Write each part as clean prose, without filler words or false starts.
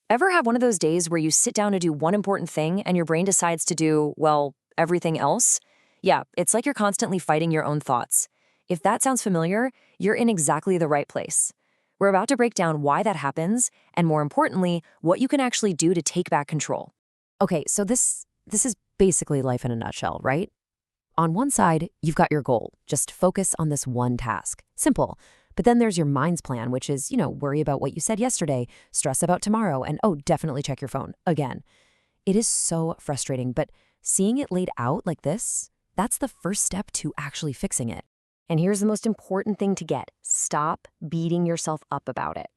Ever have one of those days where you sit down to do one important thing and your brain decides to do, well, everything else? Yeah, it's like you're constantly fighting your own thoughts. If that sounds familiar, you're in exactly the right place. We're about to break down why that happens, and more importantly, what you can actually do to take back control. Okay, so this is basically life in a nutshell, right? On one side, you've got your goal. Just focus on this one task. Simple. But then there's your mind's plan, which is, worry about what you said yesterday, stress about tomorrow, and oh, definitely check your phone again. It is so frustrating, but seeing it laid out like this, that's the first step to actually fixing it. And here's the most important thing to get. Stop beating yourself up about it.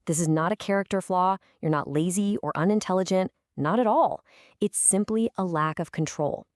This is not a character flaw. You're not lazy or unintelligent. Not at all. It's simply a lack of control.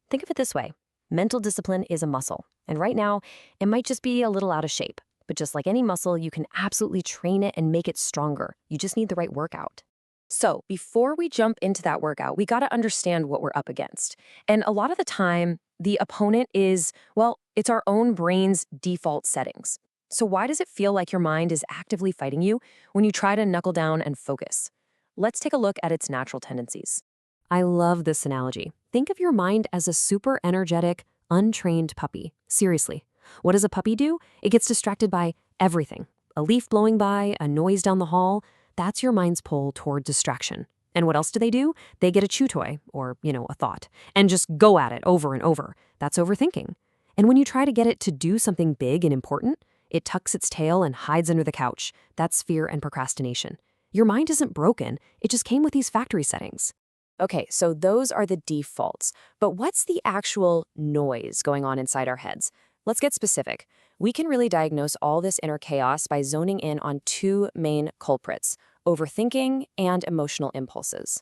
Think of it this way. Mental discipline is a muscle, and right now, it might just be a little out of shape. But just like any muscle, you can absolutely train it and make it stronger. You just need the right workout. So before we jump into that workout, we got to understand what we're up against. And a lot of the time, the opponent is, well, it's our own brain's default settings. So why does it feel like your mind is actively fighting you when you try to knuckle down and focus? Let's take a look at its natural tendencies. I love this analogy. Think of your mind as a super energetic, untrained puppy. Seriously. What does a puppy do? It gets distracted by everything. A leaf blowing by, a noise down the hall. That's your mind's pull toward distraction. And what else do? They get a chew toy, or, a thought, and just go at it over and over. That's overthinking. And when you try to get it to do something big and important, it tucks its tail and hides under the couch. That's fear and procrastination. Your mind isn't broken. It just came with these factory settings. Okay, so those are the defaults. But what's the actual noise going on inside our heads? Let's get specific. We can really diagnose all this inner chaos by zoning in on two main culprits: overthinking and emotional impulses.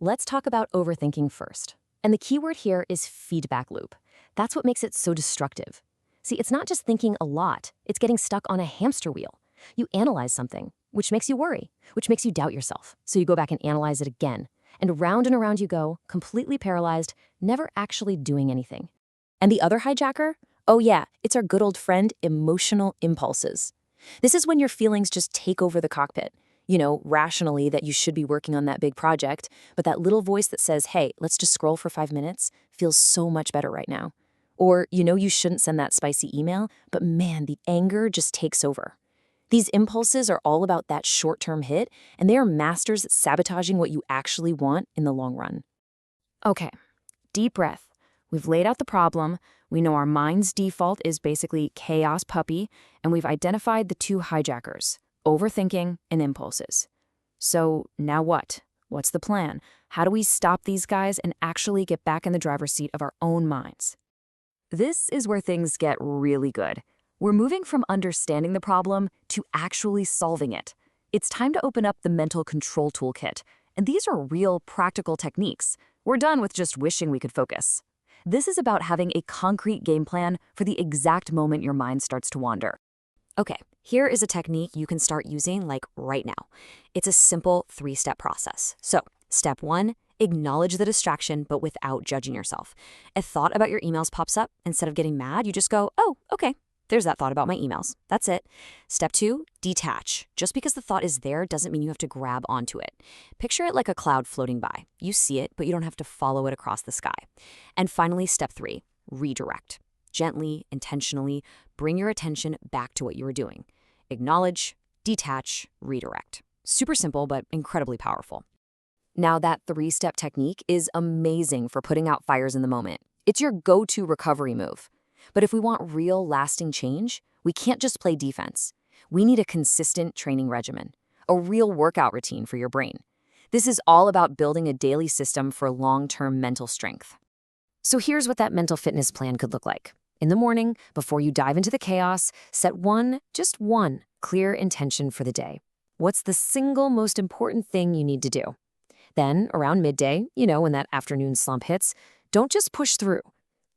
Let's talk about overthinking first. And the key word here is feedback loop. That's what makes it so destructive. See, it's not just thinking a lot, it's getting stuck on a hamster wheel. You analyze something, which makes you worry, which makes you doubt yourself. So you go back and analyze it again. And around you go, completely paralyzed, never actually doing anything. And the other hijacker? Oh yeah, it's our good old friend, emotional impulses. This is when your feelings just take over the cockpit. Rationally that you should be working on that big project, but that little voice that says, hey, let's just scroll for 5 minutes, feels so much better right now. Or you shouldn't send that spicy email, but man, the anger just takes over. These impulses are all about that short-term hit, and they are masters at sabotaging what you actually want in the long run. Okay, deep breath. We've laid out the problem. We know our mind's default is basically chaos puppy, and we've identified the two hijackers, overthinking and impulses. So now what? What's the plan? How do we stop these guys and actually get back in the driver's seat of our own minds? This is where things get really good. We're moving from understanding the problem to actually solving it. It's time to open up the mental control toolkit. And these are real practical techniques. We're done with just wishing we could focus. This is about having a concrete game plan for the exact moment your mind starts to wander. Okay, here is a technique you can start using right now. It's a simple 3-step process. So, step 1, acknowledge the distraction but without judging yourself. A thought about your emails pops up. Instead of getting mad, you just go, oh, okay. There's that thought about my emails. That's it. Step 2, detach. Just because the thought is there doesn't mean you have to grab onto it. Picture it like a cloud floating by. You see it, but you don't have to follow it across the sky. And finally, step 3, redirect. Gently, intentionally, bring your attention back to what you were doing. Acknowledge, detach, redirect. Super simple, but incredibly powerful. Now, that 3-step technique is amazing for putting out fires in the moment. It's your go-to recovery move. But if we want real, lasting change, we can't just play defense. We need a consistent training regimen, a real workout routine for your brain. This is all about building a daily system for long-term mental strength. So here's what that mental fitness plan could look like. In the morning, before you dive into the chaos, set just one clear intention for the day. What's the single most important thing you need to do? Then, around midday, when that afternoon slump hits, don't just push through.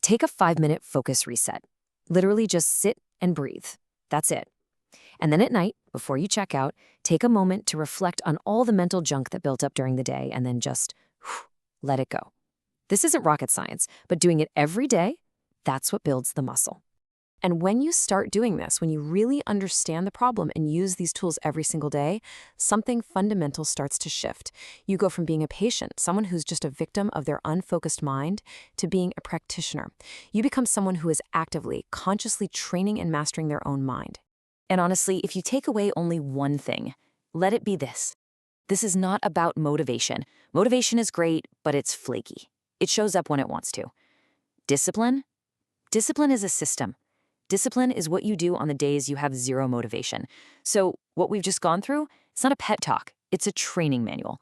Take a 5-minute focus reset. Literally just sit and breathe. That's it. And then at night, before you check out, take a moment to reflect on all the mental junk that built up during the day and then just let it go. This isn't rocket science, but doing it every day, that's what builds the muscle. And when you start doing this, when you really understand the problem and use these tools every single day, something fundamental starts to shift. You go from being a patient, someone who's just a victim of their unfocused mind, to being a practitioner. You become someone who is actively, consciously training and mastering their own mind. And honestly, if you take away only one thing, let it be this. This is not about motivation. Motivation is great, but it's flaky. It shows up when it wants to. Discipline? Discipline is a system. Discipline is what you do on the days you have zero motivation. So, what we've just gone through, it's not a pep talk, it's a training manual.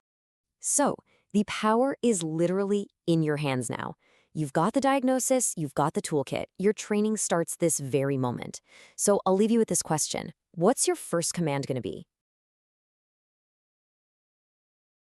So, the power is literally in your hands now. You've got the diagnosis, you've got the toolkit. Your training starts this very moment. So, I'll leave you with this question. What's your first command going to be?